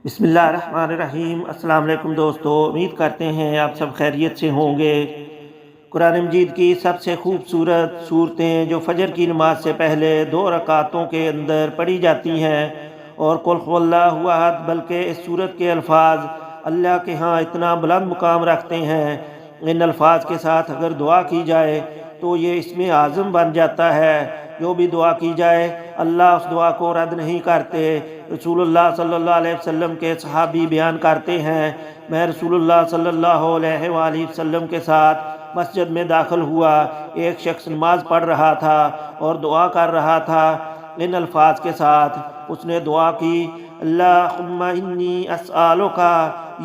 بسم اللہ الرحمن الرحیم۔ السلام علیکم دوستو، امید کرتے ہیں آپ سب خیریت سے ہوں گے۔ قرآن مجید کی سب سے خوبصورت صورتیں جو فجر کی نماز سے پہلے 2 رکعتوں کے اندر پڑھی جاتی ہیں، اور قل هو اللہ احد، بلکہ اس صورت کے الفاظ اللہ کے ہاں اتنا بلند مقام رکھتے ہیں، ان الفاظ کے ساتھ اگر دعا کی جائے تو یہ اسم اعظم بن جاتا ہے۔ جو بھی دعا کی جائے اللہ اس دعا کو رد نہیں کرتے۔ رسول اللہ صلی اللہ علیہ وسلم کے صحابی بیان کرتے ہیں، میں رسول اللہ صلی اللہ علیہ وآلہ وسلم کے ساتھ مسجد میں داخل ہوا، ایک شخص نماز پڑھ رہا تھا اور دعا کر رہا تھا، ان الفاظ کے ساتھ اس نے دعا کی، اللہم انی اسألک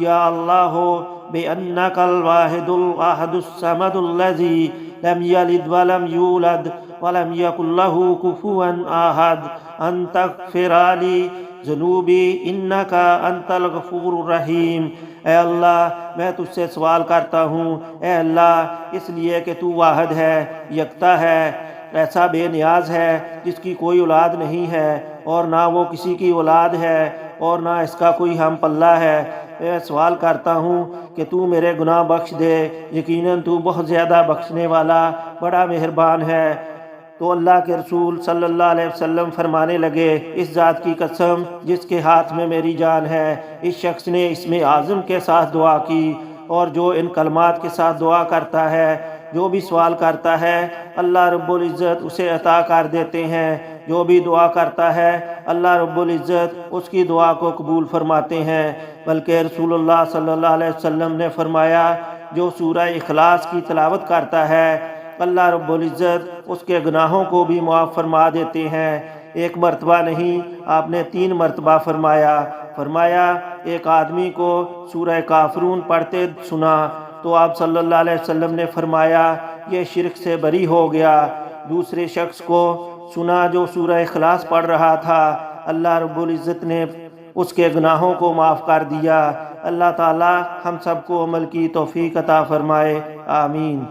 یا اللہ بأنک الواحد الاحد الصمد الذی لم یلد ولم یولد ولم یکن لہ کفوا احد ان تغفر لی ذنوبی انک انت الغفور الرحیم۔ اے اللہ، میں تجھ سے سوال کرتا ہوں، اے اللہ، اس لیے کہ تو واحد ہے، یکتا ہے، ایسا بے نیاز ہے جس کی کوئی اولاد نہیں ہے، اور نہ وہ کسی کی اولاد ہے، اور نہ اس کا کوئی ہم پلہ ہے۔ میں سوال کرتا ہوں کہ تو میرے گناہ بخش دے، یقیناً تو بہت زیادہ بخشنے والا بڑا مہربان ہے۔ تو اللہ کے رسول صلی اللہ علیہ وسلم فرمانے لگے، اس ذات کی قسم جس کے ہاتھ میں میری جان ہے، اس شخص نے اسم اعظم کے ساتھ دعا کی، اور جو ان کلمات کے ساتھ دعا کرتا ہے، جو بھی سوال کرتا ہے، اللہ رب العزت اسے عطا کر دیتے ہیں۔ جو بھی دعا کرتا ہے اللہ رب العزت اس کی دعا کو قبول فرماتے ہیں۔ بلکہ رسول اللہ صلی اللہ علیہ وسلم نے فرمایا، جو سورہ اخلاص کی تلاوت کرتا ہے اللہ رب العزت اس کے گناہوں کو بھی معاف فرما دیتے ہیں۔ ایک مرتبہ نہیں، آپ نے 3 مرتبہ فرمایا ایک آدمی کو سورہ کافرون پڑھتے سنا تو آپ صلی اللہ علیہ وسلم نے فرمایا یہ شرک سے بری ہو گیا۔ دوسرے شخص کو سنا جو سورہ اخلاص پڑھ رہا تھا، اللہ رب العزت نے اس کے گناہوں کو معاف کر دیا۔ اللہ تعالی ہم سب کو عمل کی توفیق عطا فرمائے، آمین۔